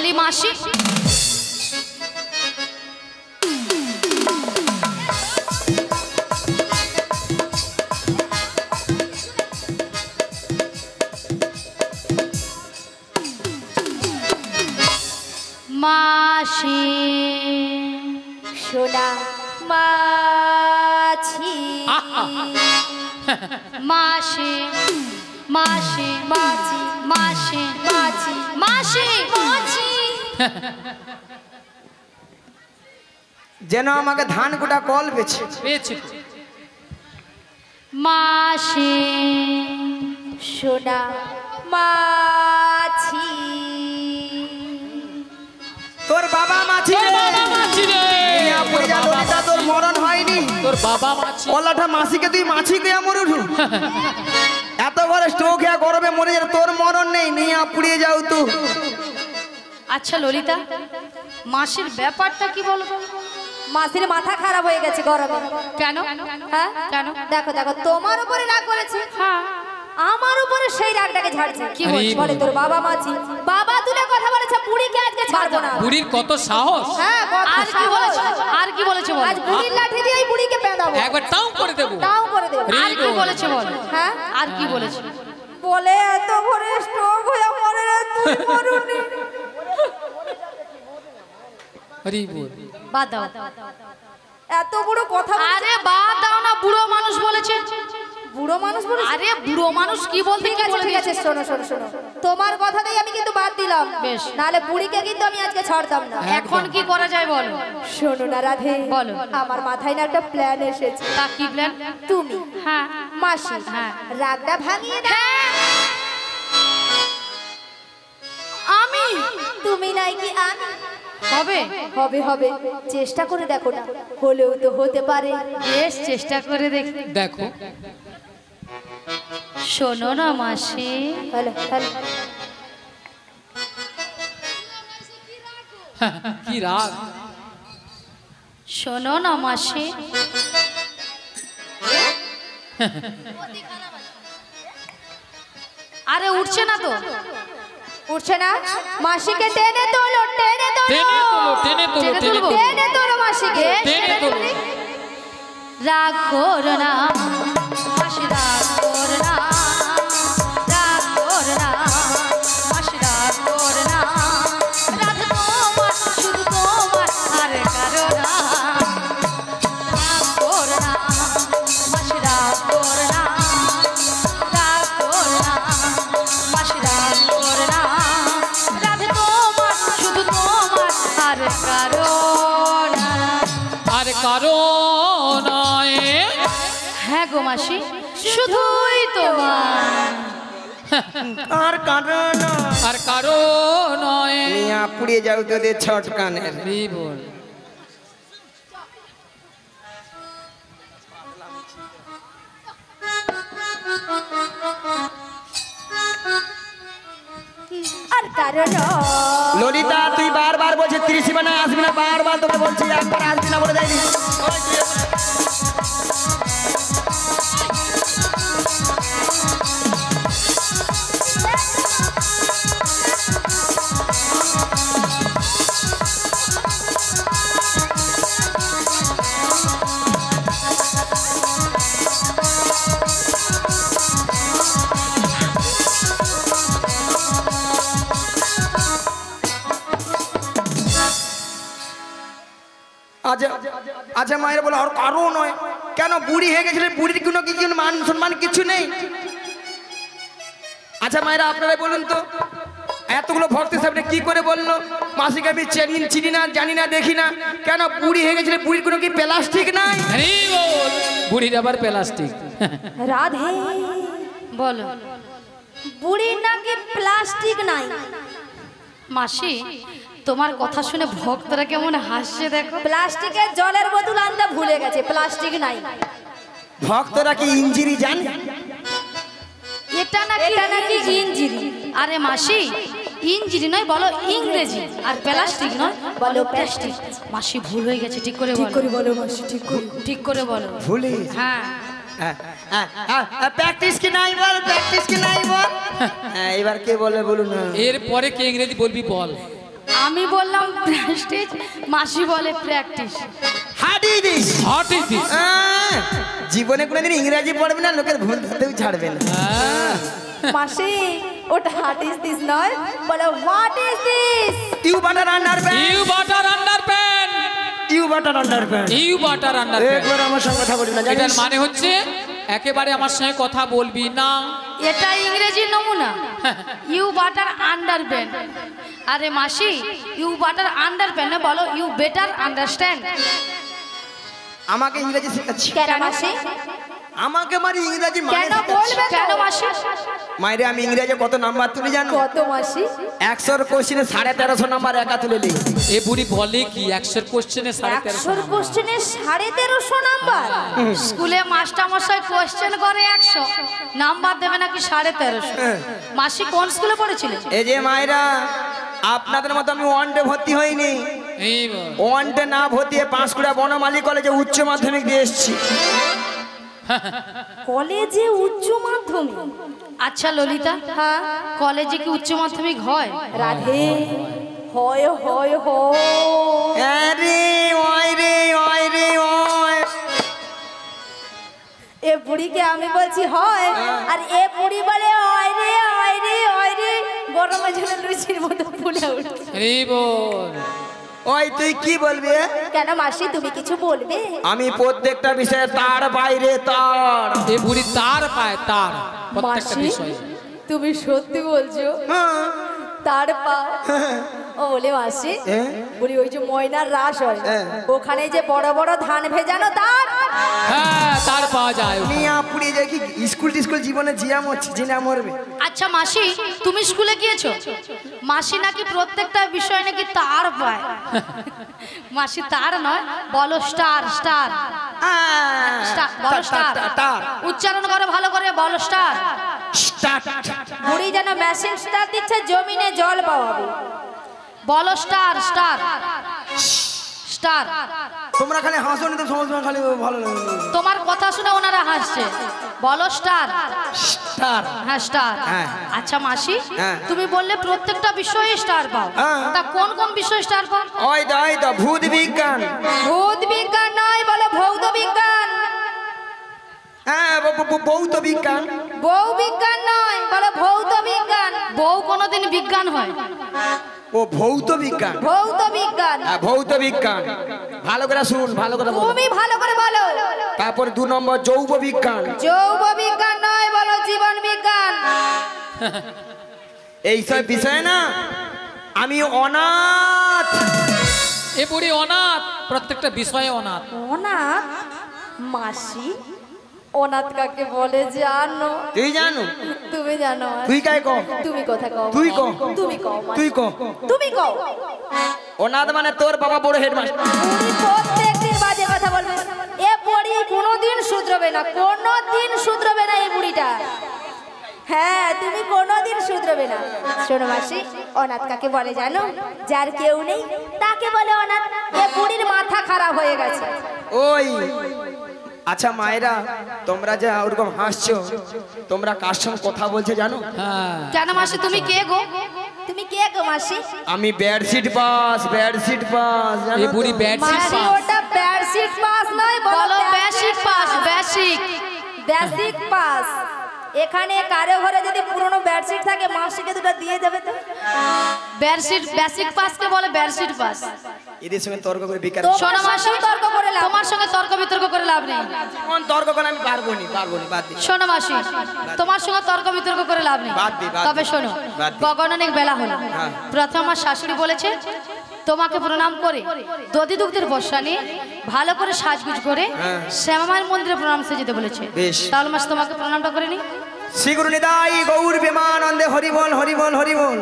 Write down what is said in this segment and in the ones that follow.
বলি মাসি মাসি সোনা মাছি মাসি মাসি মাছি মাসি মাছি মাসি মাছি যেন আমাকে ধান কোটা কল পেয়েছে মাসি সোনা মাছি তোর বাবা মাছি রে ললিতা তোর মরণ হয়নি তোর বাবা মাছি কলাটা মাসিকে তুই মাছি কে মরে উঠু এত বড় স্ট্রোক হয়ে গরমে মরে যাবে তোর মরণ নেই নিয়ে পুড়িয়ে যাও তো। আচ্ছা ললিতা মাসির ব্যাপারটা কি বলো তো মাসির মাথা খারাপ হয়ে গেছে গরমে। কেন হ্যাঁ কেন দেখো দেখো তোমার উপরে রাগ করেছে, হ্যাঁ আমার উপরে সেই রাগটাকে ঝাড়ছে। কি বলছে? বলে তোর বাবা মাছি বাবা তুলে কথা বলেছে, বুড়িকে আজকে ছাড়বো না। বুড়ির কত সাহস! হ্যাঁ আর কি বলেছে? আর কি বলেছে বল? আজ বুড়ির লাঠি দিয়ে এই বুড়িকে পেঁদাবো, একবার টাউ করে দেবো। তাও করে দেবো। আর কি বলেছে বল? হ্যাঁ আর কি বলেছে? বলে এত ভোরে স্ট্রোক হয়ে মরে রে তুই মরুনি। আরে বল বাদ দাও। এত বড় কথা বলে- আরে বাদ দাও না, বুড়ো মানুষ বলেছে। বুড়ো মানুষ বলে? আরে বুড়ো মানুষ কি বলতে ঠিক আছে ঠিক আছে, শোনো শোনো শোনো, তোমার কথাতেই আমি কিন্তু বাদ দিলাম। বেশ। নালে বুড়িকে কিন্তু আমি আজকে ছাড়তাম না। এখন কি করা যায় বল? শোনো না রাধে, বলো। আমার মাথায় না একটা প্ল্যান এসেছে। তা কি প্ল্যান? তুমি হ্যাঁ মাসি হ্যাঁ। রাগটা ভাঙিয়ে দাও। আমি তুমি নাই কি আমি? হবে হবে হবে, চেষ্টা করে দেখো না, হলেও তো হতে পারে। বেশ চেষ্টা করে দেখি। দেখো শোনো না মাসি, হ্যালো হ্যালো, কি রাগ! শোনো না মাসি, আরে উঠছে না তো। উঠছে না? মাসিকে টেনে তোলো, টেনে তোলো, টেনে তোলো টেনে তোলো টেনে টেনে তুলবো? তোলো টেনে তোলো মাসিকে। টেনে তোলো। রাগ করো না মাসি, রাগ করো না, রাগ করো না মাসি, রাগ করো না। রাগ তোমার, শুধু তোমার, আর কারো না। রাগ করো না মাসি, রাগ করো না, রাগ করো না মাসি, রাগ করো না। রাগ তোমার, শুধু তোমার, আর কারো না। আর কারো নয়। হ্যাঁ গো মাসি, শুধুই তোমার। আর কারণ আর কারো নয়। নিয়ে পুড়িয়ে যাও তোদের ছট কানের। আরে বল আর কারণ ললিতা তুই বারবার বলছিস 30 বানায় আসবি না, বারবার তোকে বলছি একবার আসবি না বলে যাইনি। আচ্ছা আচ্ছা মায়ের বলে আর কারো নয় কেন? বুড়ি হয়ে গেছিল, বুড়ির কোনো কি কোনো মান সম্মান কিছু নেই? আচ্ছা মায়েরা আপনারাই বলুন তো, এতগুলো ভক্তের সামনে কি করে বললো মাসিকে আমি চিনি না, জানি না, দেখি না, কেন বুড়ি হয়ে গেছিল? বুড়ির কোনো কি প্লাস্টিক নাই? আরে বল বুড়ির আবার প্লাস্টিক। রাধে বলো বুড়ির নাকি প্লাস্টিক নাই? মাসি, তোমার কথা শুনে ভক্তরা কেমন হাসছে দেখো। প্লাস্টিকের জলের বোতল আনতে ভুলে গেছে, প্লাস্টিক নাই। ভক্তরা কি ইঞ্জিরি জানে? এটা নাকি ইঞ্জিরি। আরে মাসি, ইঞ্জিরি নয়, বলো ইংরেজি। আর প্লাস্টিক নয়, বলো প্লাস্টিক। মাসি ভুল হয়ে গেছে, ঠিক করে বলো। বলো মাসি, ঠিক করে বলো। ভুলে হ্যাঁ প্র্যাকটিস কি নাই বল, প্র্যাকটিস কি নাই বল। হ্যাঁ এবার কে বলে বলুন না। এরপরে কে ইংরেজি বলবি বল। আমি বললাম প্রেস্টিজ, মাসি বলে প্র্যাকটিস। হাট is this. What is this? জীবনে কোনোদিন ইংরেজি পড়বে না, লোকের ভুল ধরতেও ছাড়বে না। মাসি ওটা হাট ইজ দিস নয়, বলো what is this. You butter underpant. You butter underpant. You butter underpant. You butter underpant. একবার আমার সঙ্গে কথা বলবি না, এটার জানিস? মানে হচ্ছে একেবারে আমার সঙ্গে কথা বলবি না। এটা ইংরেজির নমুনা, ইউ বাটার আন্ডারপ্যান্ট। আরে মাসি, ইউ বাটার আন্ডারপ্যান্ট বলো ইউ বেটার আন্ডারস্ট্যান্ড। আমাকে ইংরেজি শেখাচ্ছি? কেন মাসি? আমাকে মানে ইংরেজি মানে কেন শেখাচ্ছি? বলবে কেন তো? মাসি? মাইরে আমি ইংরেজি কত নাম্বার তুলি জানো? কত মাসি? 100 কোশ্চেনে 1350 নাম্বার একা তুলে নিই। এ বুড়ি বলে কি 100 কোশ্চেনে 1350 100 কোশ্চেনে 1350 নাম্বার? স্কুলে মাস্টার মশাই কোশ্চেন করে 100, নাম্বার দেবে নাকি 1350। মাসি কোন স্কুলে পড়েছিলে? এই যে মায়েরা, আপনাদের মতো আমি ওয়ানডে ভর্তি হইনি। এই ওয়ানডে না ভর্তি হয়ে পাঁশকুড়া বনমালী কলেজে উচ্চ মাধ্যমিক দিয়ে এসেছি। কলেজে উচ্চ মাধ্যমিক? আচ্ছা ললিতা, হ্যাঁ কলেজে কি উচ্চ মাধ্যমিক হয়? রাধে, হয় হয় হয়। আরে ওই রে ওই রে ওই। এ বুড়িকে আমি বলছি হয়, আর এ বুড়ি বলে হয় রে হয় রে হয় রে, গরমে যেন লুচির মতো ফুলে উঠছে। এই বল। ওই তুই কি বলবি? কেন মাসি তুমি কিছু বলবে? আমি প্রত্যেকটা বিষয়ে তার বাইরে তার। এ বুড়ি তার পায় তার প্রত্যেকটা মাসি বিষয়ে। তুমি সত্যি বলছো? হ্যাঁ। তার পা ও বলে মাসি, বুড়ি ওই যে ময়নার রাস হয়, ওখানে যে বড় বড় ধান ভেজানো তার। হ্যাঁ তার পাওয়া যায় ওখানে। মিয়া পুড়ি দেখি স্কুল টিস্কুল জীবনে জিয়া মরছি, জিনা মরবে। আচ্ছা মাসি, তুমি স্কুলে গিয়েছো? মাসি নাকি প্রত্যেকটা বিষয় নাকি তার পায়। মাসি তার নয়, বলো স্টার। স্টার বলো স্টার। উচ্চারণ করো ভালো করে, বলো স্টার। বুড়ি যেন মেশিন স্টার দিচ্ছে, জমিনে জল পাওয়াবে। বলো স্টার। Star star. তোমরা খালি হাসো না তো, সমস্যা খালি ভালো লাগে। তোমার কথা শুনে ওনারা হাসছে। বলো স্টার। স্টার। হ্যাঁ স্টার। হ্যাঁ। আচ্ছা মাসি, হ্যাঁ। তুমি বললে প্রত্যেকটা বিষয়ে স্টার পাও, হ্যাঁ। তা কোন কোন বিষয়ে স্টার পাও? ওই তো ভূত বিজ্ঞান। ভূত বিজ্ঞান নয়, বলো ভৌত বিজ্ঞান। হ্যাঁ ভৌত বিজ্ঞান। বউ বিজ্ঞান নয়, বলো ভৌত বিজ্ঞান। বউ কোনোদিন বিজ্ঞান হয়? ও ভৌত বিজ্ঞান। ভৌত বিজ্ঞান। হ্যাঁ ভৌত বিজ্ঞান। ভালো করে শুন, ভালো করে বল। তুমি ভালো করে বলো। তারপর 2 নম্বর যৌব বিজ্ঞান। যৌব বিজ্ঞান নয়, বলো জীবন বিজ্ঞান। এইসব বিষয়ে না আমি অনাথ। এ বুড়ি অনাথ, প্রত্যেকটা বিষয়ে অনাথ। অনাথ? মাসি অনাথ কাকে বলে জানো? তুই জানো? তুমি জানো? তুই কাই কও? তুমি কথা কও। তুই কও। তুমি কও মাসি। তুই কও। তুমি কও। অনাথ মানে তোর বাবা বড় হেডমাস্টার। বুড়ি প্রত্যেকদিন বাজে কথা বলবে। এ বুড়ি কোনোদিন শুধরবে না, কোনোদিন শুধরবে না এই বুড়িটা। হ্যাঁ তুমি কোনোদিন শুধরবে না। শোনো মাসি, অনাথ কাকে বলে জানো? যার কেউ নেই তাকে বলে অনাথ। এ বুড়ির মাথা খারাপ হয়ে গেছে। ওই আচ্ছা মায়েরা, তোমরা যে ওরকম হাসছো, তোমরা কার সঙ্গে কথা বলছো জানো? হ্যাঁ কেন মাসি, তুমি কে গো? তুমি কে গো মাসি? আমি বেডশিট পাস, বেডশিট পাস। এ জানো বুড়ি তো? বেডশিট মাসি পাস। ওটা বেডশিট পাস নয়, বলো basic pass. Basic basic pass. এখানে কারো ঘরে যদি পুরনো বেডশিট থাকে, মাসিকে দুটো দিয়ে যাবে তো। বেসিক বেসিক পাসকে বলে বেসিক পাস। এদের সঙ্গে তর্ক করে বেকার। শোনো মাসি, তর্ক করে লাভ। তোমার সঙ্গে তর্ক বিতর্ক করে লাভ নেই। কোন তর্ক করে আমি পারবো নি, বাদ দি। শোনো মাসি, তোমার সঙ্গে তর্ক বিতর্ক করে লাভ নেই। বাদ দি, বাদ দি। তবে শোনো, বাদ দি। গগনানিক বেলা হলো। হ্যাঁ। প্রথম আমার শাশুড়ি বলেছে তোমাকে প্রণাম করে দধি দুগ্ধের বর্ষা নিয়ে ভালো করে সাজগুজ করে হ্যাঁ। শ্যামামায়ের মন্দিরে প্রণাম সেজেতে বলেছে। বেশ। তাহলে মাস তোমাকে প্রণামটা করে নি। শ্রীগুরু নিতাই গৌর প্রেমানন্দে হরিবল হরিবল হরিবল।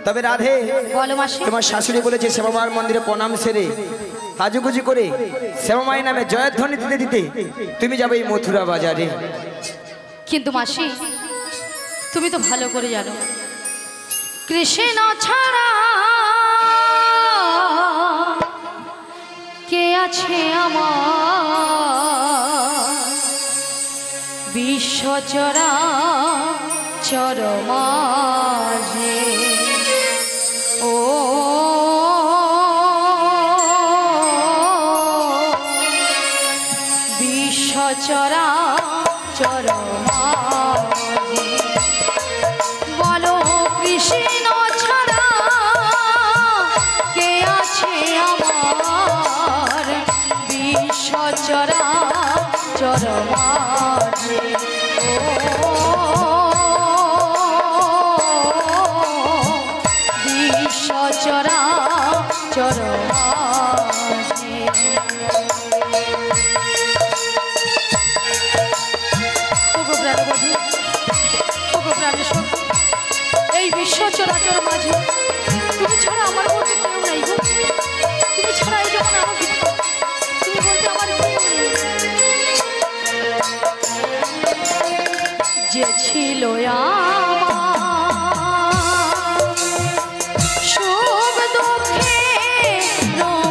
তবে রাধে, বলো মাসি। তোমার শাশুড়ি বলেছে শ্যামামার মন্দিরে প্রণাম সেরে সাজুগুজু করে শ্যামামায়ের নামে জয়ধ্বনি দিতে দিতে তুমি যাবে এই মথুরা বাজারে। কিন্তু মাসি, তুমি তো ভালো করে জানো কৃষ্ণ ছাড়া কে আছে আমার বিশ্বচরা চরমাঝে। ও চরা চরমাঝে বলো কৃষ্ণ ছাড়া কে আছে আমার বিশ্ব চরা চরমাঝে বিশ্ব চরা চরমাঝে এই বিশ্ব চরাচর মাঝে তুমি ছাড়া আমার বলতে কেউ নাই গো। তুমি ছাড়া এই যখন আমাকে তুমি বলতে আমার কেউ নেই। যে ছিল আমার সুখ দুঃখে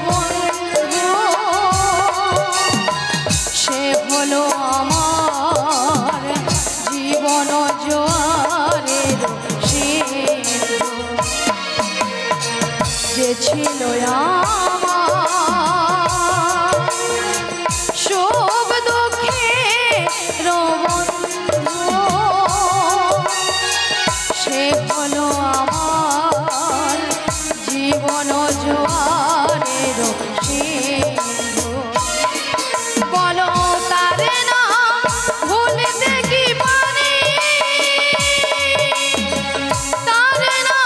বন্ধু, সে হলো আমার জীবন জোয়ারের সিন্ধু। যে ছিল আমার সুখ দুঃখে বন্ধু, সে হলো আমার জীবন জোয়ারের সিন্ধু। বলো তারে না ভুলতে কি পারি, তারে না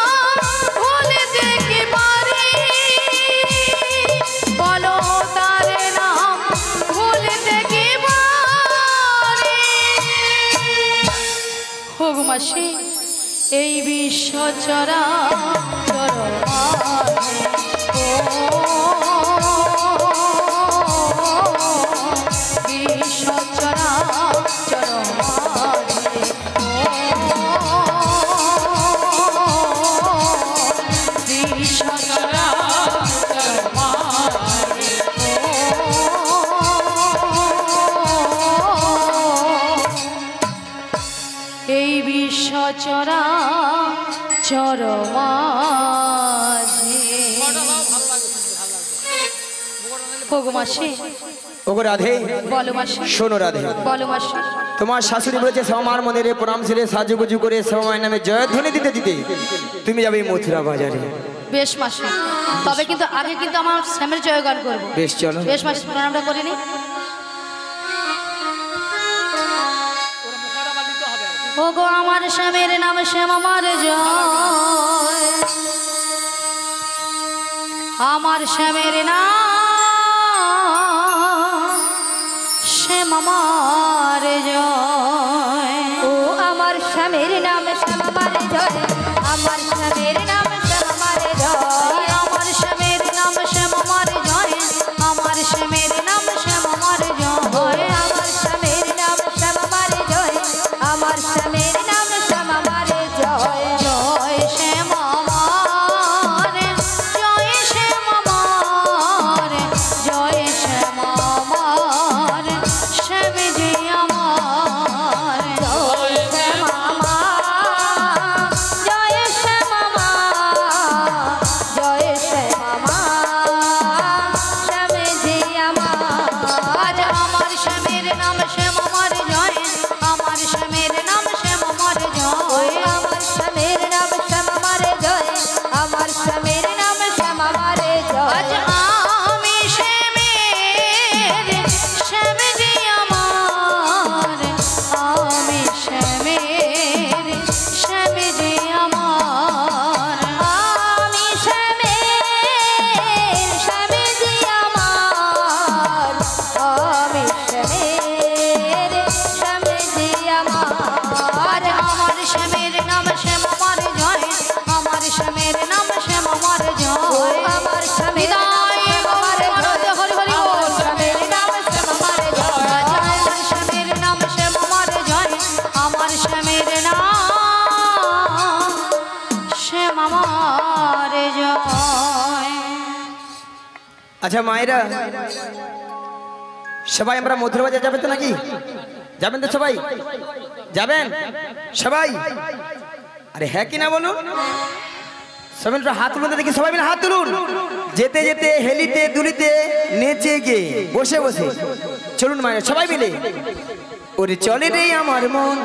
ভুলতে কি পারি, বলো তারে না ভুলতে কি পারি। হোক মাসি এই বিশ্ব চরা চরমাঝে বিশ্ব চরা চরমাঝে বিশ্ব চরা চরমাঝে এই বিশ্ব চরা চরমাঝে। হোক মাসি ওগো রাধে, বলো মাসি, শোনো রাধে, বলো মাসি। তোমার শাশুড়ি বলেছে শ্যামার মন্দিরে প্রণাম ছেড়ে সাজুগুজু করে শ্যামার নামে জয়ধ্বনি দিতে দিতে তুমি যাবে মথুরা বাজারে। বেশ মাসি, তবে কিন্তু আগে কিন্তু আমার শ্যামের জয়গান করবো। বেশ চলো। বেশ মাসি, প্রণামটা করে নি। ওগো আমার শ্যামের নাম শ্যাম আমার জয়, আমার শ্যামের নাম শ্যাম আমার জয়। ও আমার স্বামীর নাম শ্যাম আমার জয়, আমার স্বামীর নাম শ্যাম আমার জয়, আমার শ্যামের নাম শ্যাম আমার জয়, আমার শ্যামের নাম শ্যাম আমার জয়, আমার স্বামীর নাম শ্যাম আমার জয়, আমার স্বামীর নাম শ্যাম আমার জয়। জয় শ্যাম আমার, জয় শ্যাম আমার, জয় শ্যাম আমার, শ্যাম যে আমার। জয় শ্যাম আমার, জয় শ্যাম আমার, জয় শ্যাম আমার, শ্যাম যে আমার। আজ আমার শ্যামের নাম শ্যাম আমার জয়, আমার শ্যামের নাম শ্যাম আমার জয়, আমার স্বামীর নাম শ্যাম আমার জয়, আমার স্বামীর নাম শ্যাম আমার আজ জয়। আমি শ্যামের, শ্যাম যে আমার, আমি শ্যামের, শ্যাম যে আমার। আমি শ্যামের, শ্যাম যে আমার, আমি শ্যামের, শ্যাম যে আমার। আজ আমার শ্যামের নাম শ্যাম আমার জয়, আমার শ্যামের নাম শ্যাম আমার জয়, আমার স্বামীর নাম শ্যাম আমার জয়, হরি হরি আমার বল। স্বামীর নাম শ্যাম আমার জয়। আজ আমার শ্যামের নাম শ্যাম আমার জয়, আমার শ্যামের নাম শ্যাম আমার জয়। আচ্ছা মায়েরা, সবাই আমরা মথুরা বাজার যাবে তো নাকি? যাবেন তো সবাই? যাবেন সবাই? আরে হ্যাঁ কি না বলো? সবাই একটু হাত তুলুন তো দেখি, সবাই মিলে হাত তুলুন। যেতে যেতে হেলিতে দুলিতে নেচে গিয়ে বসে বসে চলুন মায়ের সবাই মিলে ওরে চলে রে আমার মন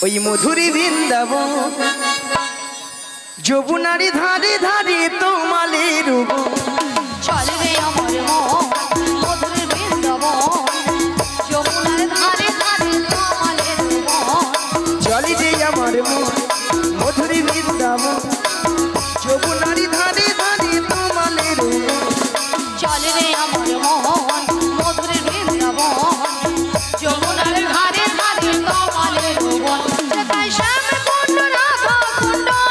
ওই মধুরী বৃন্দাবন যমুনারি ধারে ধারে তোমালের চল রে আমার মন মধুর বৃন্দাবন যমুনার ধারে ধারে তোমালের মন চলে রে আমার মন মধুরী বৃন্দাবন যমুনারি ধারে ধারে তোমালের চল রে আমার মন মধুর বৃন্দাবন যমুনার ধারে ধারে তোমালের মন সেথায় শ্যাম কুণ্ড রাধা কুণ্ড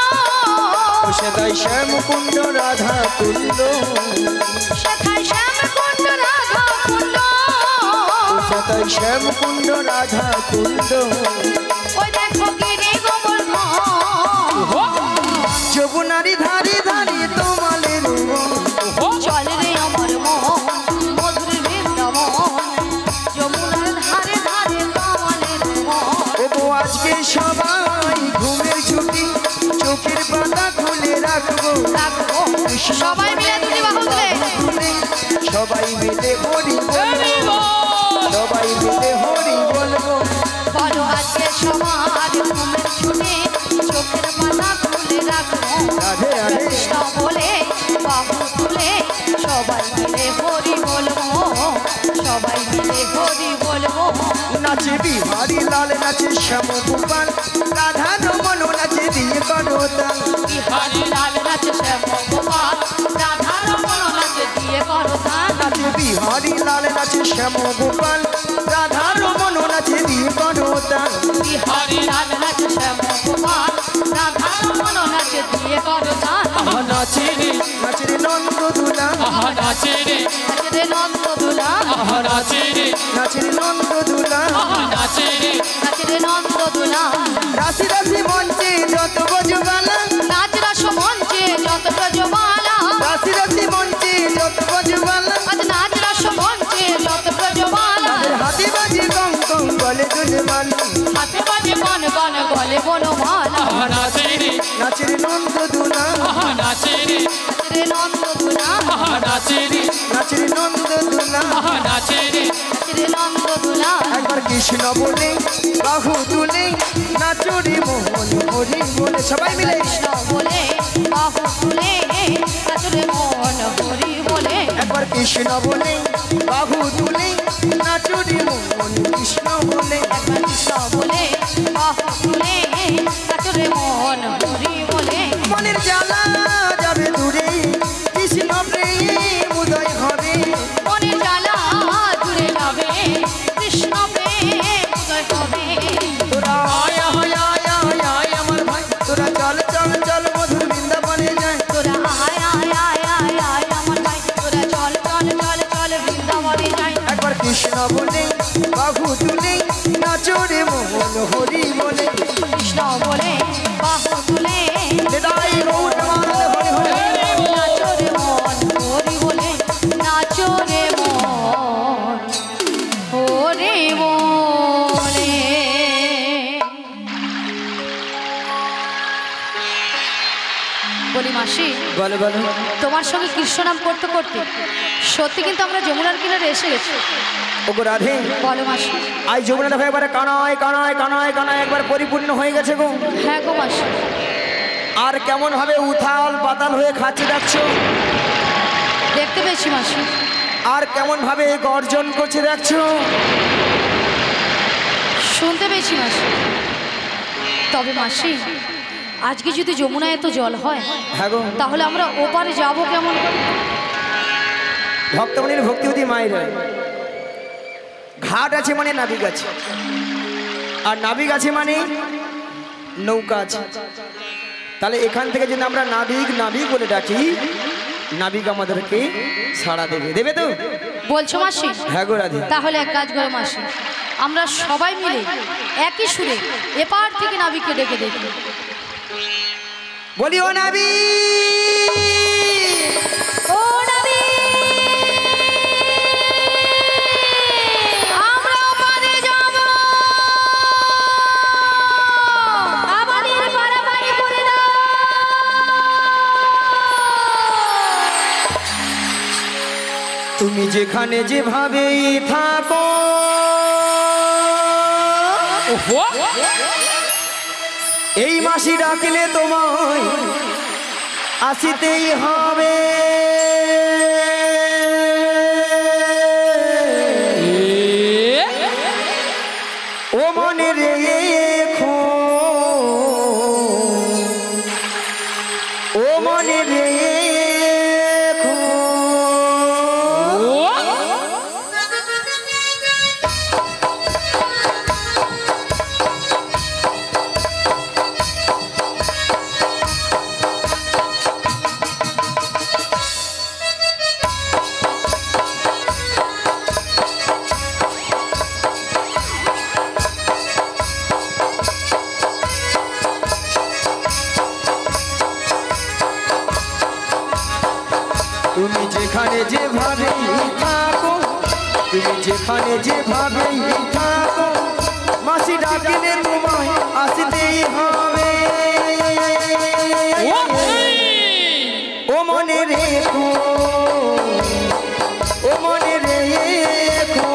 সেদাই শ্যাম কুণ্ড রাধা কুণ্ড সেথায় শ্যাম কুণ্ড রাধা কুণ্ড সেদাই শ্যাম কুণ্ড রাধা কুণ্ড ওই দেখো গিরি গোবর্ধন যমুনারি ধারে ধারে তোমালের চল রে আমার মন মধুর বৃন্দাবন যমুনার ধারে ধারে তোমালের মন ও আজকে সবাই ঘুমের ছুটি চোখের পাতা খুলে রাখবো রাখবো সবাই মিলে দুটি বাহু তুলে সবাই মিলে হরি বলবো সবাই মিলে হরি বলবো বলো আজকে সবার ঘুমের ছুটি চোখের পাতা খুলে রাখবো রাধে রাধে কৃষ্ণ বলে বাহু তুলে সবাই মিলে হরি বলবো সবাই মিলে হরি বলবো নাচে বিহারি লাল নাচে শ্যাম গোপাল রাধা রমন নাচে দিয়ে করতাল বিহারি লাল নাচে শ্যাম গোপাল রাধা রমন নাচে দিয়ে করতাল নাচে বিহারি লাল নাচে শ্যাম গোপাল রাধা রমন নাচে দিয়ে করতাল বিহারি লাল নাচে শ্যাম গোপাল রাধা রমন নাচে দিয়ে করতাল নাচে রে নাচে রে নন্দ দুলা নাচে রে নাচে রে নন্দ দুলা নাচে রে নাচে রে নন্দ দুলা নাচে রে নাচে রে নন্দ দুলা রাশি রাশি মঞ্চে যত বজবালা নাচ রস মঞ্চে যত প্রজমালা রাশি রাশি মঞ্চে যত বজবালা আজ নাচ রস মঞ্চে যত প্রজমালা হাতে বাজে গং গং গলে দুলে মান হাতে বাজে কন কন গলে বনমালা নাচে রে নাচে রে নন্দ দুলা নাচে রে নাচে রে নন্দ দুলা নাচে রে নাচে রে নন্দ দুলা নাচে রে নাচে রে নন্দ দুলা একবার কৃষ্ণ বলে বাহু তুলে নাচো রে মোহন হরি বলে সবাই মিলে কৃষ্ণ বলে বাহু তুলে নাচ রে মন হরি বলে একবার কৃষ্ণ বলে বাহু তুলে নাচো রে মোহন কৃষ্ণ বলে একবার কৃষ্ণ বলে বাহু তুলে নাচ রে মন হরি বলে মনের জ্বালা যাবে দূরে কৃষ্ণ প্রেম উদয় হবে মনে জ্বালা জুড়ে যাবে কৃষ্ণ প্রেম উদয় হবে তোরা আয় আয় আয় আয় আয় আমার ভাই তোরা চল চল চল মধুর বৃন্দাবনে যায় তোরা আয় আয় আয় আয় আয় আমার ভাই তোরা চল চল চল চল বৃন্দাবনে যাই একবার কৃষ্ণ বলে বাহু তুলে নাচো রে মোহন হরি বলে কৃষ্ণ বলে বাহু তুলে নিতাই গৌর প্রেমানন্দে হরি হরি নাচো রে মন হরি বলে নাচো রে মন হরি বলে বলি মাসি বলো বলো তোমার সঙ্গে কৃষ্ণ নাম করতে করতে সত্যি কিন্তু আমরা যমুনার কিনারে এসে গেছি ওগো রাধে বলো মাসি আজ যমুনা দেখো একবারে কানায় কানায় কানায় কানায় একবার পরিপূর্ণ হয়ে গেছে গো হ্যাঁ গো মাসি আর কেমন ভাবে উথাল পাতাল হয়ে খাচ্ছে যাচ্ছ দেখতে পেয়েছি মাসি আর কেমন ভাবে গর্জন করছে দেখছো শুনতে পেয়েছি মাসি তবে মাসি আজকে যদি যমুনায় এত জল হয় হ্যাঁ গো তাহলে আমরা ওপারে যাব কেমন করে? ভক্তমণির ভক্তিবতী মায়ের ঘাট আছে মানে নাবিক আছে আর নাবিক আছে মানে নৌকা আছে তাহলে এখান থেকে যদি আমরা নাবিক নাবিক বলে ডাকি নাবিক আমাদেরকে সাড়া দেবে দেবে তো বলছো মাসি হ্যাঁ গো রাধে তাহলে এক কাজ করে মাসি আমরা সবাই মিলে একই সুরে এপার থেকে নাবিককে ডেকে দেখি বলি ও নাবিক ও নাবিক আমরা ওপারে যাব আমাদের পারাপারি করে দাও তুমি যেখানে যেভাবেই থাকো এই মাসি ডাকলে তোমায় আসিতেই হবে। ও মনে রেখো, ও মনে রেখো। তুমি যেখানে যেভাবেই থাকো, তুমি যেখানে যেভাবেই থাকো মাসি ডাকলে তোমায় আসতেই হবে। ও মনে রেখো, ও মনে রেখো।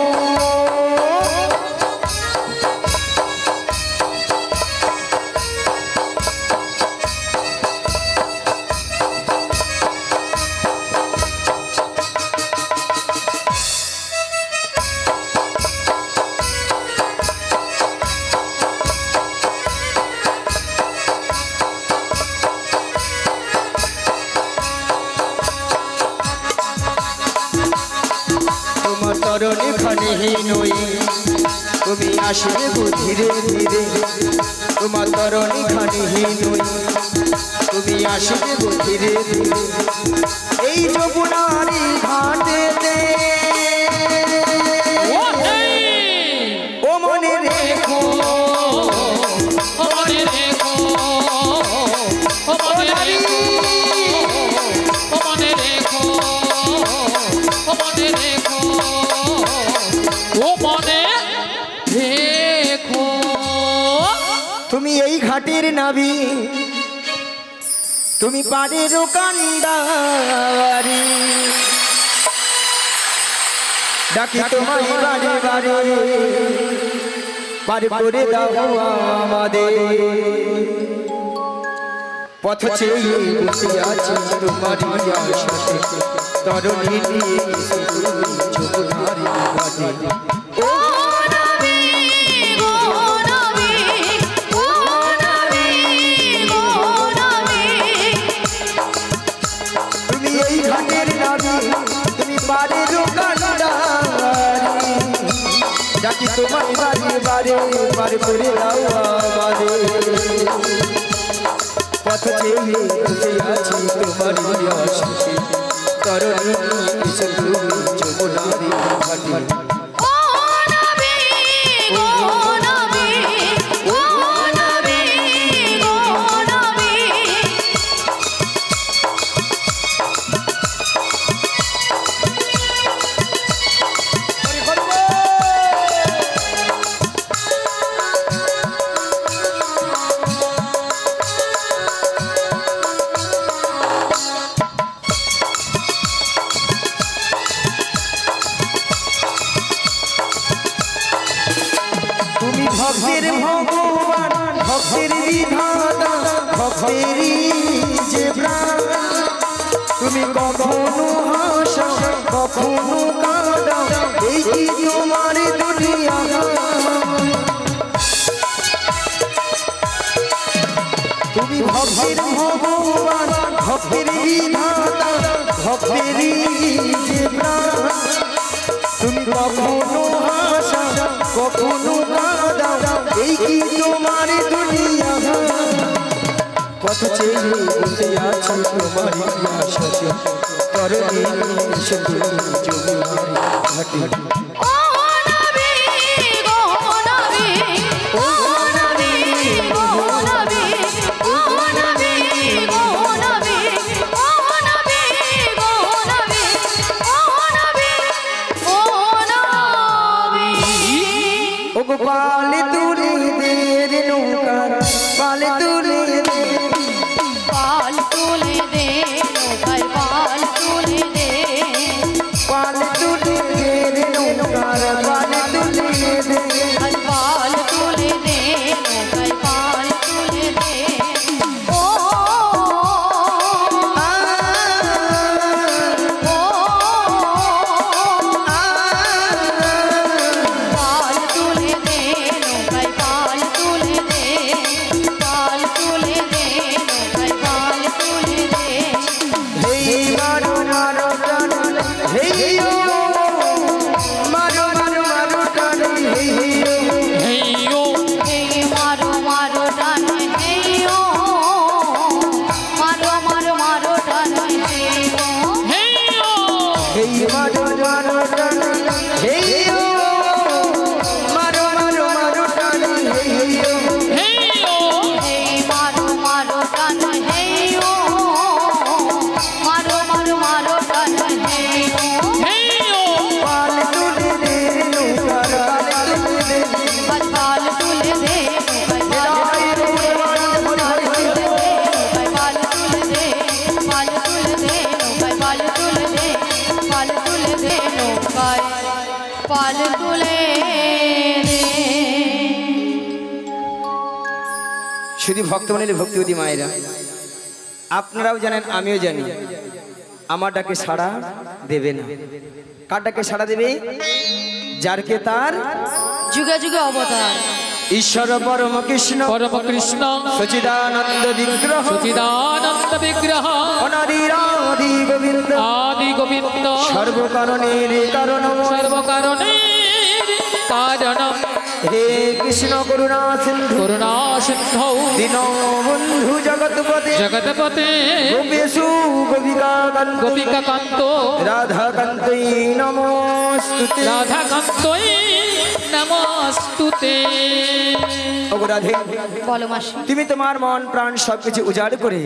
তরণী খানে নই তুমি আসবে ধীরে ধীরে। তোমার তরণী খানে নই তুমি আসবে ধীরে ধীরে। এই যমুনারি ঘাটেতে ও মনে রেখো, ও মনে রেখো, ও মনে রেখো, ও মনে রেখো, ও মনে রেখো, ও মনে রেখো। তুমি এই ঘাটের নাবি, তুমি পাড়ের কান্ডারি। ডাকি তোমায় বারে বারে পার করে দাও আমাদের। পথ চেয়ে বসে আছি তোমারই আশাতে, তরণী নিয়ে যমুনারি ঘাটে। ও তুমি এই ঘাটের নাবি, তুমি পাড়ের কান্ডারি। ডাকি তোমায় বারে বারে পার করে দাও আমাদের। পথ চেয়ে বসে আছি তোমারই আশাতে, তরণী নিয়ে যমুনারি ঘাটে। তুমি ভক্তের ভগবান, ভক্তের বিধাতা, ভক্তেরই যে প্রাণ। তুমি কখনো হাসা কখনো কাঁদা, এই কি তোমার দুনিয়া। তুমি ভক্তের ভগবান, ভক্তের বিধাতা, ভক্তেরই যে প্রাণ। তুমি কখনো হাসা কখনো কাঁদা, এই কি তোমার দুনিয়া। পথ চেয়ে বসে আছি তোমারই আশাতে, তরণী নিয়ে যমুনারি ঘাটে। পাল তুলে দে রে নৌকা, পাল তুলে দে, পাল তুলে দে নৌকায় পাল তুলে দে, পাল পাল তুলে শুধু ভক্তমণ্ডলী ভক্তিবতী মায়েরা, আপনারাও জানেন আমিও জানি আমার ডাকে সাড়া দেবে না। কার ডাকে সাড়া দেবে? যারকে তার যুগে যুগে অবতার ঈশ্বর পরম কৃষ্ণ পরম কৃষ্ণ সচিদানন্দ বিগ্রহ সচিদানন্দ বিগ্রহ অনাদিরাদি গোবিন্দ আদি গোবিন্দ সর্বকারণের কারণ সর্বকারণের কারণ হে কৃষ্ণ করুণা সিন্ধু করুণা সিন্ধু দীনবন্ধু জগৎপতে জগৎপতে গোপেশু গোপিকাকান্ত গোপিকাকান্ত রাধাকান্তই নমস্তুতে। রাধাকান্তই নমস্তুতে। ওগো রাধে, বলো মাসি। তুমি তোমার মন প্রাণ সবকিছু উজাড় করে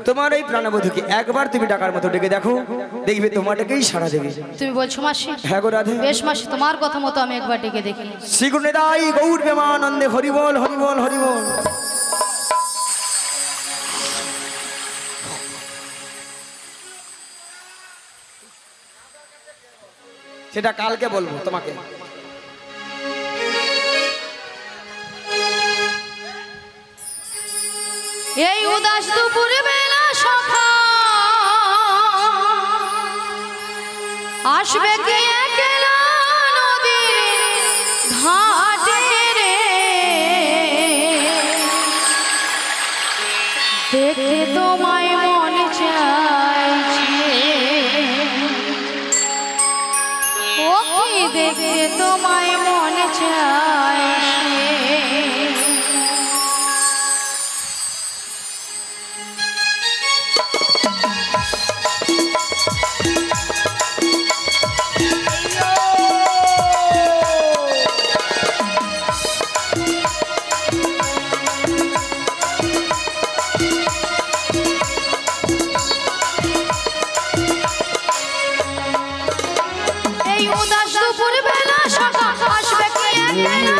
তোমার এই প্রাণবধূকে একবার তুমি ডাকার মতো ডেকে দেখো, দেখবে তোমাটাকেই সাড়া দেবে। তুমি বলছো মাসি? হ্যাঁ গো রাধে। বেশ মাসি, তোমার কথা মতো আমি একবার ডেকে দেখি। শ্রী গুরু নিতাই গৌর প্রেমানন্দে হরিবল হরিবল হরিবল। সেটা কালকে বলবো তোমাকে। এই উদাস দুপুর বেলা সখা আসবে কে একলা নদীর ঘাটে রে, দেখতে তোমায় মন চাইছে, ও কি দেখতে তোমায় মন চাইছে। এই উদাস দুপুর বেলা সকাল আসবে কে একলা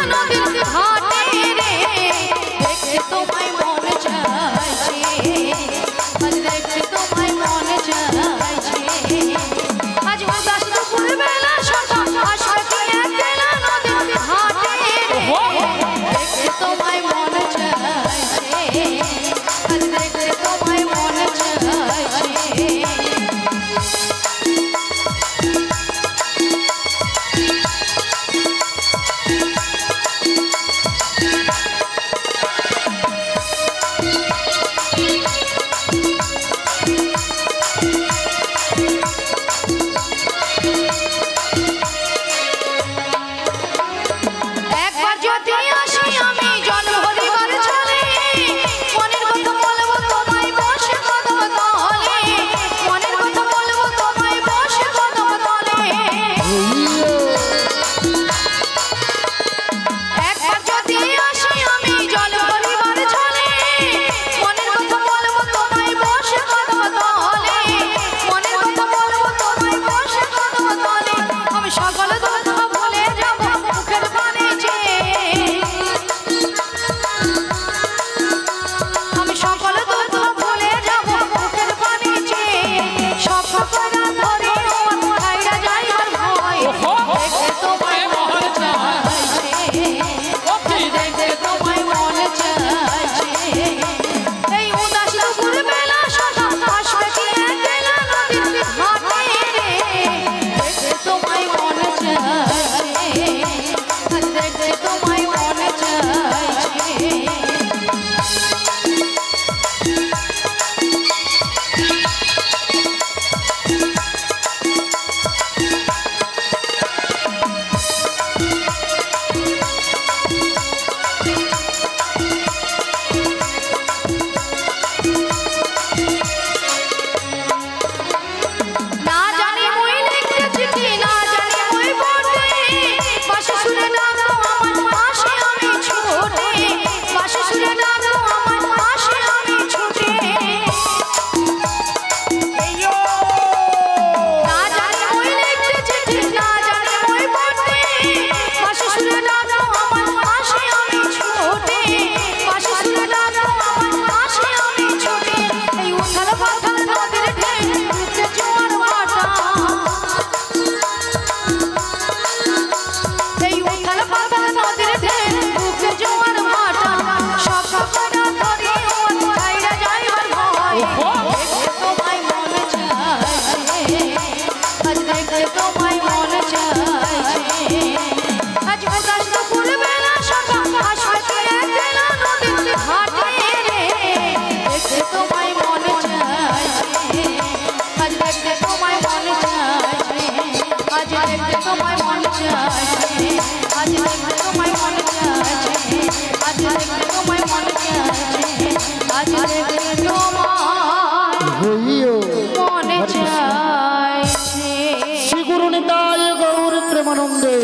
আনন্দে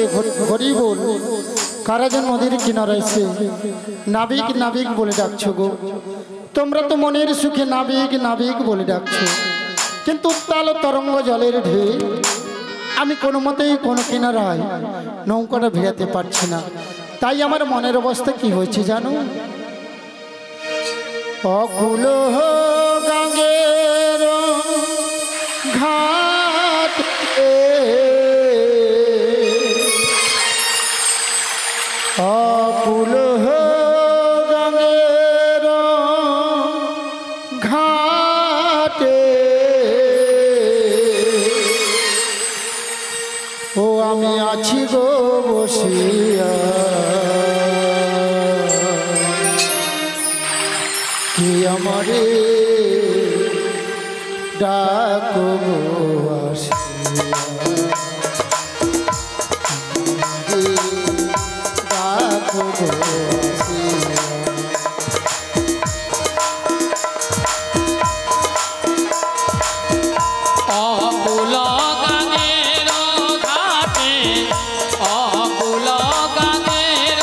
ভরি বল কারা যেন নদীর কিনারে এসে নাবিক নাবিক বলে ডাকছো গো। তোমরা তো মনের সুখে নাবিক নাবিক বলে ডাকছো, কিন্তু উত্তাল তরঙ্গ জলের ঢেউ আমি কোনো মতেই কোনো কিনারায় নৌকাটা ভিড়াতে পারছি না। তাই আমার মনের অবস্থা কি হয়েছে জানো? অকুল গঙ্গের ঘাট অকুল গঙ্গের ঘাটে ও আমি আছি গো বসিয়া, কি আমারে ডাকো গো আসিয়া, ডাকো গো আসিয়া। অকুল গাঙের ঘাটে, অকুল গাঙের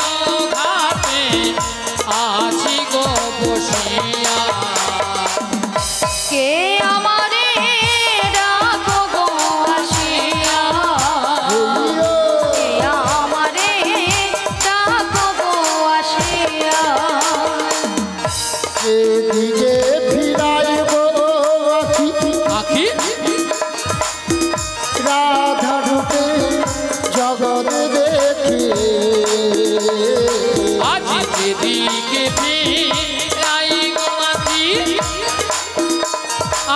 ঘাটে আছি গো বসিয়া। কে আমারে ডাকো গো আসিয়া, কে আমারে ডাকো গো আসিয়া। এদিকে ফিরাইব আখি আখি রাধা রূপে জগৎ দেখে, আজ যেদিকে ফিরাই গো আখি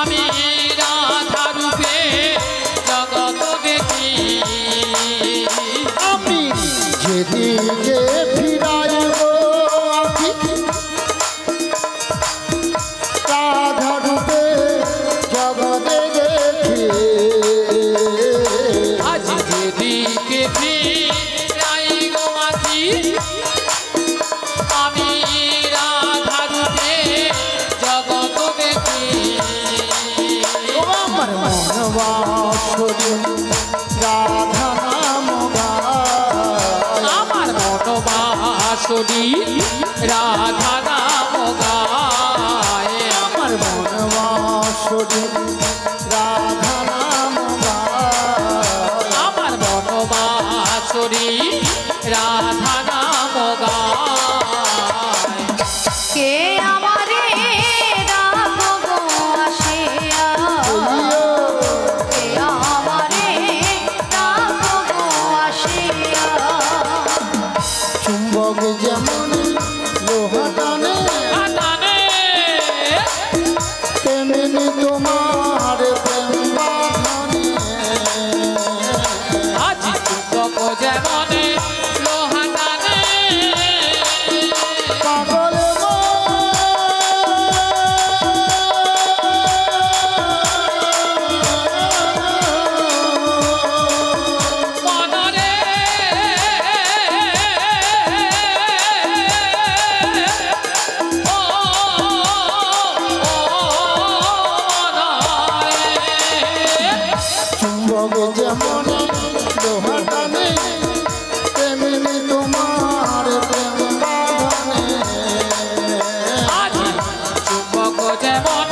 আমি রাধা রূপে জগৎ দেখি। আমি যেদিকে ফিরাইব আখি রাধা রূপে জগৎ দেখে, আজ যেদিকে ফিরাই গো আখি আমি রাধা রূপে জগৎ দেখি। আমার মন বাসরি রাধা নাম গায়, আমার মনোবাসরি রাধা নাম গায়। আমার মন বাসরি রাধা নাম গায়, আমার মনোবাসরি রাধা নাম গায়। কে আমারে ডাকো গো আসিয়া, কে আমারে ডাকো গো আসিয়া। চুম্বক যেমন লোহা টানে আটানে তেমনি তোমার প্রেম বাঁধনে, আজ চুম্বক যেমন লোহা টানে পাগল মনরে ও মনরে চুম্বক যেমন লোহা টানে তেমনি তোমার প্রেম বাঁধনে, আজ চুম্বক যেমন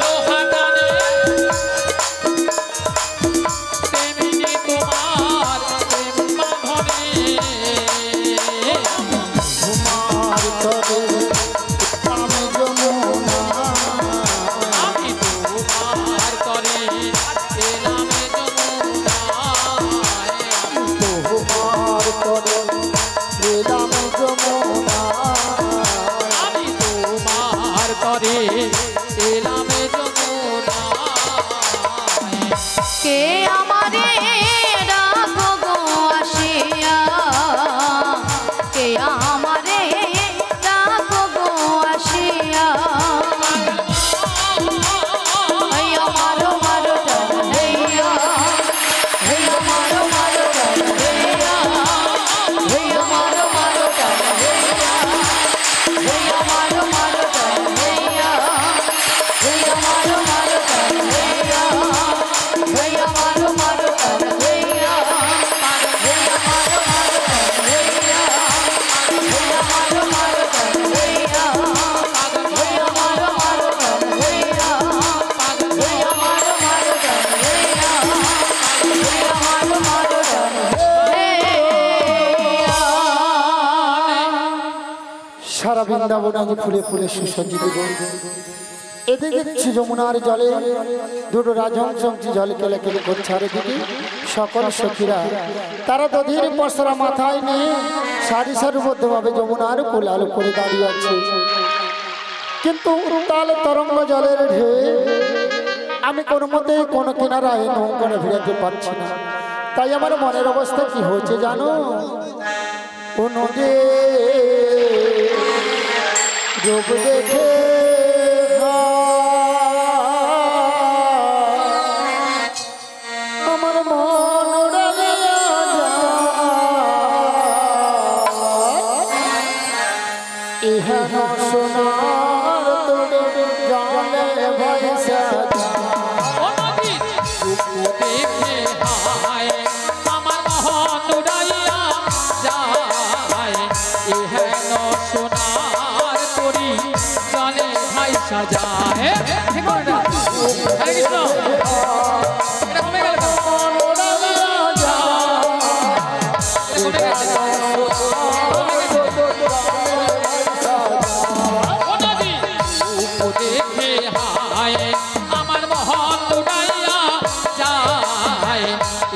লোহা টানে তেমনি তোমার প্রেম বাঁধনে। তোমার তরে আমি যমুনা, আমি তোমার তরে এলাম যমুনায়। তোমার তরে এলাম যমুনা, আমি তোমার তরে এলাম যমুনায়। কে আমারে ডাকো গো আসিয়া, কে আমারে ডাকো গো আসিয়া। हैया मारो मारो डर हैया, हैया मारो मारो डर हैया, हैया मारो मारो डर हैया, हैया मारो मारो डर हैया, हैया मारो मारो डर हैया, हैया मारो मारो বৃন্দাবন আজ ফুলে ফুলে সুসজ্জিত গো। এদিকে দেখছি যমুনার জলে দুটো রাজহংস জল কেলে কেলে করছে, আর এদিকে সকল সখীরা তারা দধির পসরা মাথায় নিয়ে সারি সারিবদ্ধভাবে যমুনার কোলাল করে দাঁড়িয়ে আছে। কিন্তু উত্তাল তরঙ্গ জলের ঢেউ আমি কোনো মতেই কোনো কিনারায় নৌকানে ফিরাতে পারছি না। তাই আমার মনের অবস্থা কি হয়েছে জানো? ও নদী রূপ দেখে আমার মন উড়াইয়া যায়, ইহা সোনার তোরে জানে ভাইসা ও নদী রূপ দেখে হায় আমার মন উড়াইয়া যায়, এহেন সোনার তরি জলে ভাইসা যায়। ঠিক করে না? হরে কৃষ্ণ। এটা কমে গেল কেন? এটা কমে গেছে। ও নদী রূপ দেখে হায় আমার মন উড়াইয়া যায়,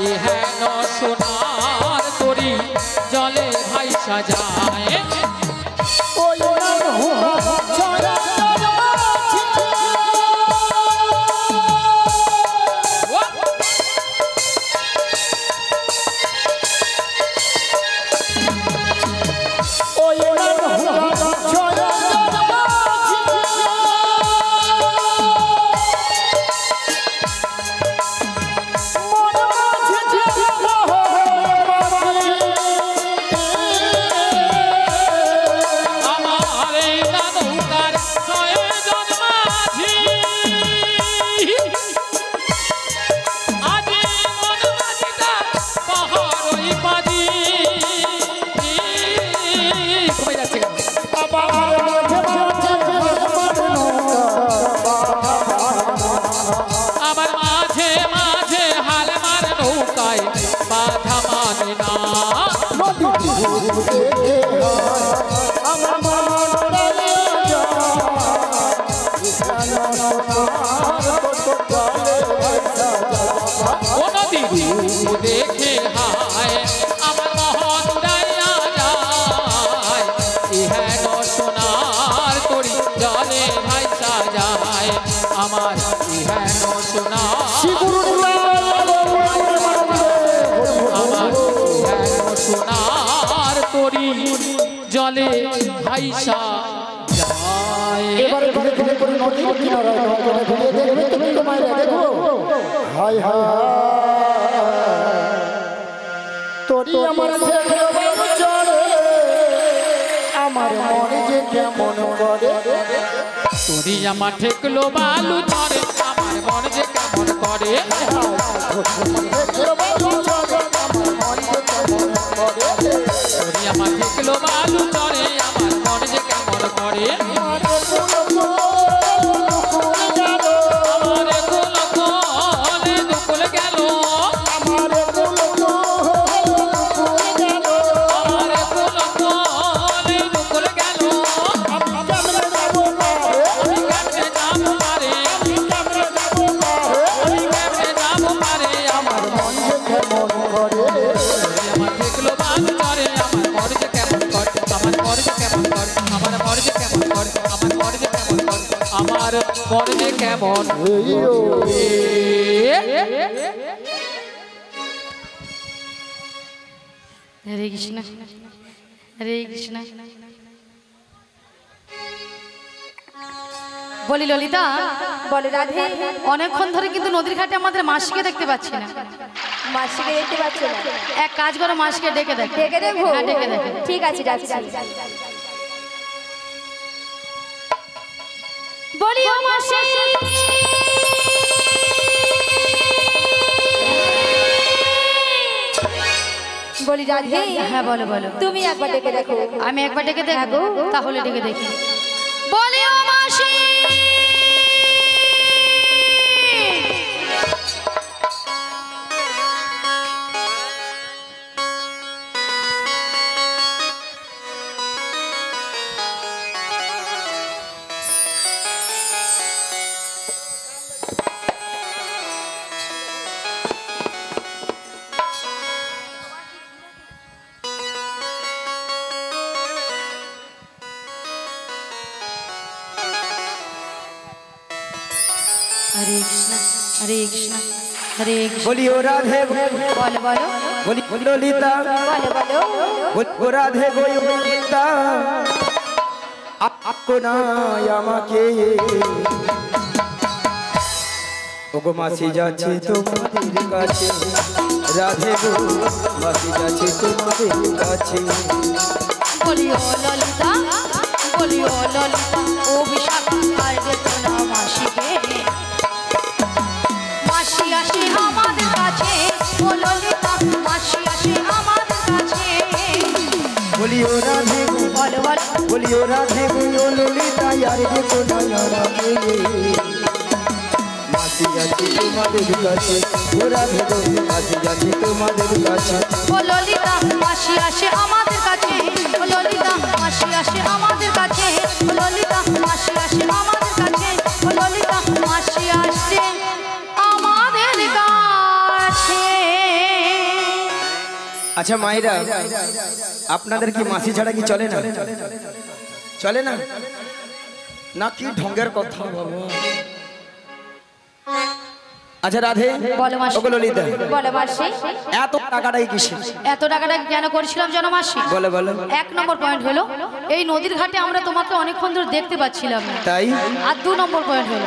এহেন সোনার তরি জলে ভাইসা যায়। ওই নাম হুয়া ছড়া আমার এই নৌকার ছয়জন মাঝি, আজি মন মাঝিটা পাহাড়ই পাজি। কমে যাচ্ছে কেন? আবার মাঝে মাঝে হাল মার নৌকায় বাধা মানে না। ও নদী রূপ দেখে হায় আমার মন উড়াইয়া যায়, ইহেন সোনার তরি জলে ভাইসা যায়, আমার ইহেন সোনার আমার ইহেন সোনার তরি জলে ভাইসা যায়। এবারে ধীরে ধীরে করে নদীর কিনারায় নৌকাটা ঘুরিয়ে দেখবে তুমি তোমায় দেখো। হায় হায় তোরি আমার ঠেকলো বাবু চড়ে, আমার মনে যে কেমন করে। তোরি আমার ঠেকলো বালু চরে, আমার মন যে কেমন করে। ঠেকলো বাবু চড়ে, আমার মনে যে কেমন করে। তোরি আমার ঠেকলো বালু চরে, আমার মন যে কেমন করে। আমার কুল কোলে দুকুল গেল, আমার কুল কোলে দুকুল গেল। কেমনে যাবো পারে, কেমনে যাবো পারে। আমার মন যে কেমন করে। আমার ঠেকলো বালু চরে, আমার মন যে কেমন করে। আমার মন যে কেমন করে, আমার মন যে কেমন করে। আমার মন যে কেমন করে, আমার মন যে কেমন করে। হরে কৃষ্ণ হরে কৃষ্ণ। বলি ললিতা, বলে রাধে, অনেকক্ষণ ধরে কিন্তু নদীর ঘাটে আমাদের মাসিকে দেখতে পাচ্ছি না। মাসিকে দেখতে পাচ্ছ না? এক কাজ করো, মাসিকে ডেকে দেখো। ডেকে দেখবো? হ্যাঁ, ডেকে দেখো। ঠিক আছে, যাচ্ছি। বলি ও মাসি, বলি রাধে, হ্যাঁ বলো বলো। তুমি একবার ডেকে দেখো। আমি একবার ডেকে দেখবো, তাহলে ডেকে দেখি। বলি ও মাসি, কৃষ্ণ হরে কৃষ্ণ হরে কৃষ্ণ। বলিও রাধে বলো বলো বলি ললিতা বলো বলো বলিও রাধে গোবিন্দা আপনায় আমাকে ওগো মাসি যাচ্ছে তোমাদের কাছে রাধে গো মাসি যাচ্ছে তোমাদের কাছে বলিও ললিতা বলিও ললিতা ও বিশাখা আর দেখো না মাসিকে মাসি আসে আমাদের কাছে ও ললিতা মাসি আসে আমাদের কাছে বলিও রাধে গো বলো বলো বলিও রাধে গো ললিতা আর দেখো না আমাকে মাসি যাচ্ছে তোমাদের কাছে ও রাধে গো মাসি যাচ্ছে তোমাদের কাছে ও ললিতা মাসি আসে আমাদের কাছে ও ললিতা মাসি আসে আমাদের কাছে ও ললিতা মাসি আসে আমাদের কাছে ও ললিতা মাসি আসে আমাদের কাছে। আচ্ছা মায়েরা আপনাদের কি মাসি ছাড়া কি চলে না চলে না না কি ঢঙ্গের কথা বাবা আচ্ছা রাধে বলো মাসি। ওগো ললিতা বলো মাসি এত টাকাটাই কিসে এত টাকাটা কেন করেছিলাম জানো মাসি? বলে বলো এক নম্বর পয়েন্ট হলো এই নদীর ঘাটে আমরা তোমাকে অনেকক্ষণ ধরে দেখতে পাচ্ছিলাম না। তাই আর 2 নম্বর পয়েন্ট হলো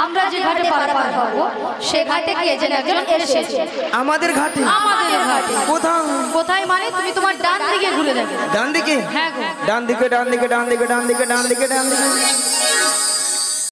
আমরা যে ঘাটে পারাপার হবো সে ঘাটে কে যেন একজন এসেছে আমাদের ঘাটে আমাদের ঘাটে। কোথাও কোথায় মানে তুমি তোমার ডান দিকে ঘুরে দেখো। ডান দিকে হ্যাঁ গো। ডান দিকে ডান দিকে ডান দিকে ডান দিকে ডান দিকে ডান দিকে